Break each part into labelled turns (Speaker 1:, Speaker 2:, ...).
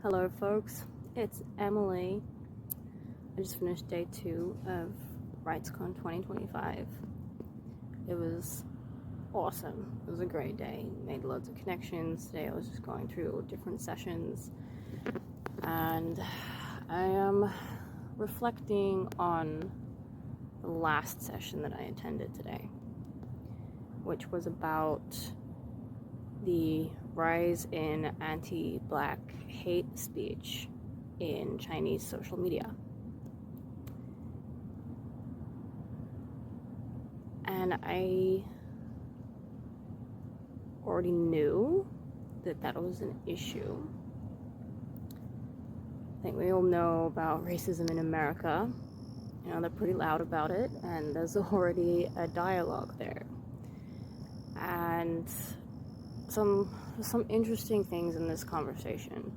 Speaker 1: Hello folks, it's Emily. I just finished day 2 of RightsCon 2025. It was awesome. It was a great day. Made loads of connections. Today I was just going through different sessions and I am reflecting on the last session that I attended today, which was about the rise in anti-Black hate speech in Chinese social media. And I already knew that that was an issue. I think we all know about racism in America. You know, they're pretty loud about it, and there's already a dialogue there. And some interesting things in this conversation.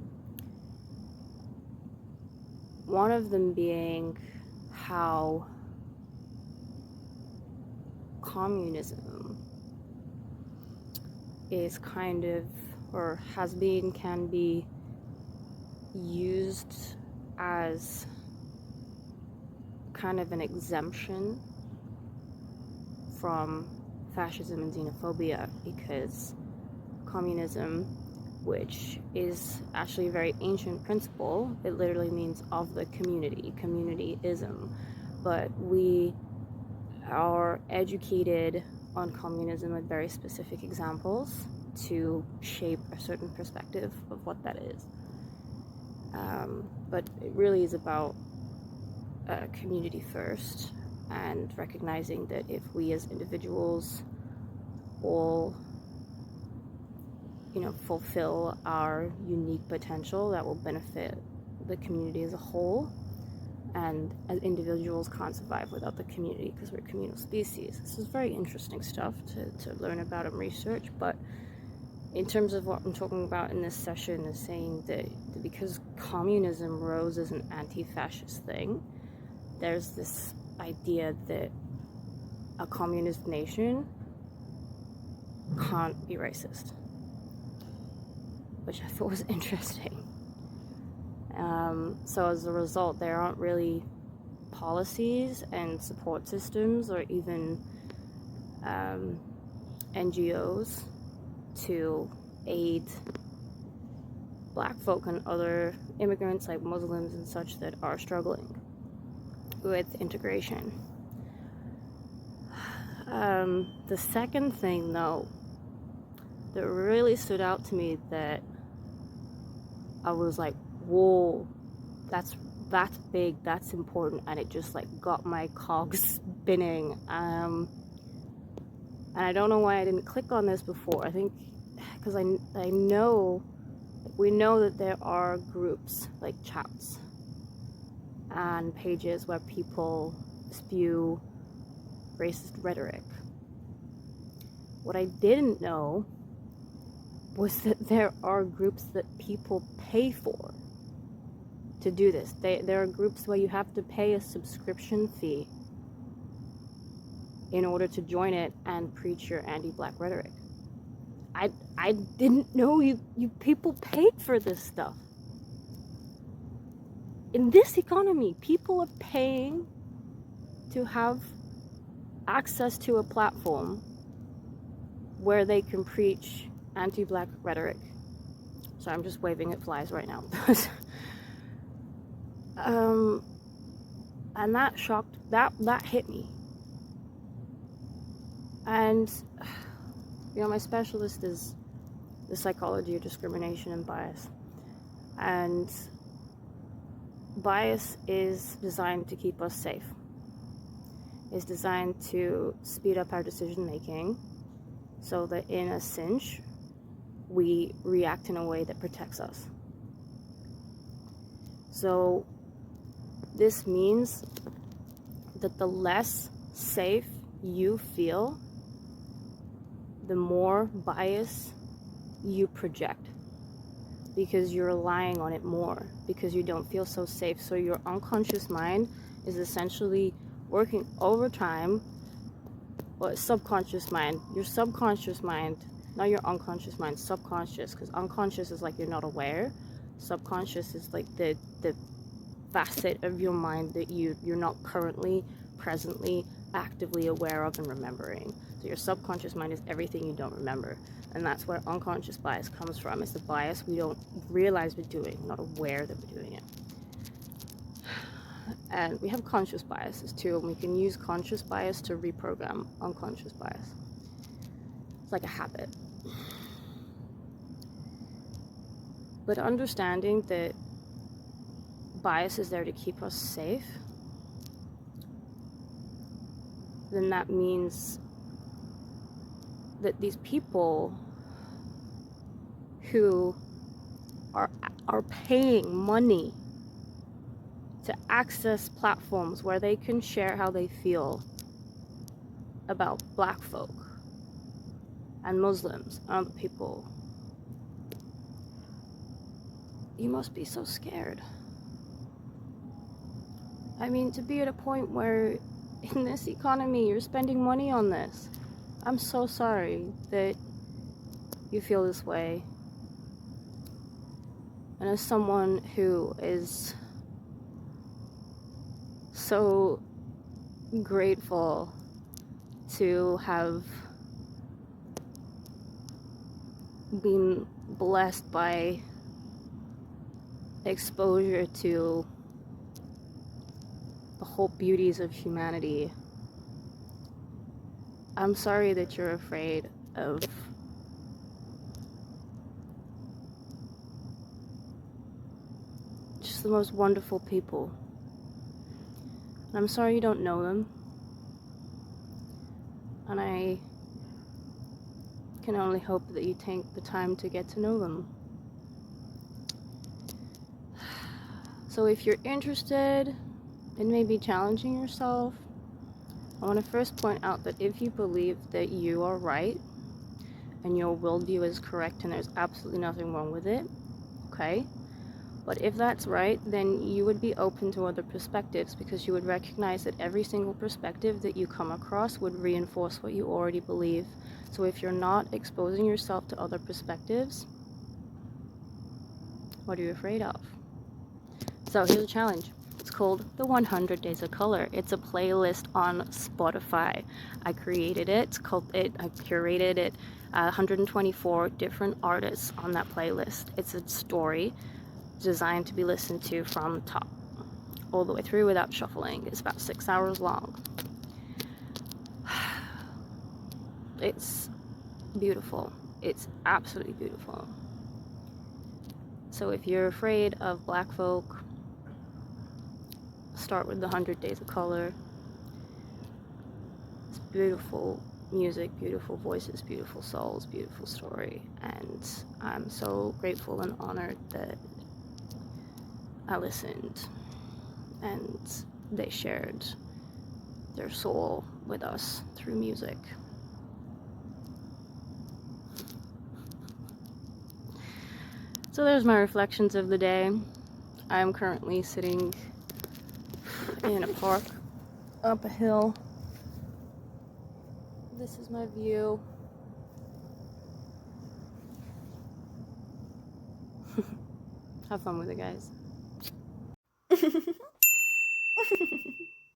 Speaker 1: One of them being how communism is kind of, or has been, can be used as kind of an exemption from fascism and xenophobia, because communism, which is actually a very ancient principle, it literally means of the community, communityism, but we are educated on communism with very specific examples to shape a certain perspective of what that is. But it really is about community first, and recognizing that if we as individuals all fulfill our unique potential, that will benefit the community as a whole, and as individuals can't survive without the community because we're a communal species. This is very interesting stuff to learn about and research, but in terms of what I'm talking about in this session is saying that because communism rose as an anti-fascist thing, there's this idea that a communist nation can't be racist, which I thought was interesting. So as a result, there aren't really policies and support systems or even NGOs to aid Black folk and other immigrants like Muslims and such that are struggling with integration. The second thing, though, that really stood out to me, that I was like, whoa, that's big, that's important, and it just like got my cogs spinning. And I don't know why I didn't click on this before. I think because I know, we know that there are groups like chats and pages where people spew racist rhetoric. What I didn't know was that there are groups that people pay for to do this. There are groups where you have to pay a subscription fee in order to join it and preach your anti-Black rhetoric. I didn't know you people paid for this stuff. In this economy, people are paying to have access to a platform where they can preach anti-Black rhetoric. So I'm just waving at flies right now. And that shocked, that hit me. And my specialist is the psychology of discrimination and bias. And bias is designed to keep us safe. It's designed to speed up our decision making so that in a cinch, we react in a way that protects us. So this means that the less safe you feel, the more bias you project, because you're relying on it more, because you don't feel so safe. So your unconscious mind is essentially working overtime, or subconscious mind, your subconscious mind, not your unconscious mind, subconscious, because unconscious is like you're not aware. Subconscious is like the facet of your mind that you're not currently, presently, actively aware of and remembering. So your subconscious mind is everything you don't remember. And that's where unconscious bias comes from. It's the bias we don't realize we're doing, not aware that we're doing it. And we have conscious biases too, and we can use conscious bias to reprogram unconscious bias. It's like a habit. But understanding that bias is there to keep us safe, then that means that these people who are paying money to access platforms where they can share how they feel about Black folk and Muslims and other people, you must be so scared. I mean, to be at a point where in this economy you're spending money on this. I'm so sorry that you feel this way. And as someone who is so grateful to have been blessed by exposure to the whole beauties of humanity, I'm sorry that you're afraid of just the most wonderful people. And I'm sorry you don't know them. And I can only hope that you take the time to get to know them. So if you're interested in maybe challenging yourself, I want to first point out that if you believe that you are right and your worldview is correct and there's absolutely nothing wrong with it, okay? But if that's right, then you would be open to other perspectives, because you would recognize that every single perspective that you come across would reinforce what you already believe. So if you're not exposing yourself to other perspectives, what are you afraid of? So here's a challenge. It's called the 100 Days of Color. It's a playlist on Spotify. I created it. I curated it. 124 different artists on that playlist. It's a story designed to be listened to from top all the way through without shuffling. It's about 6 hours long. It's beautiful. It's absolutely beautiful. So if you're afraid of Black folk, start with the 100 Days of Color. It's beautiful music, beautiful voices, beautiful souls, beautiful story. And I'm so grateful and honored that I listened and they shared their soul with us through music. So there's my reflections of the day. I'm currently sitting in a park up a hill. This is my view. Have fun with it, guys.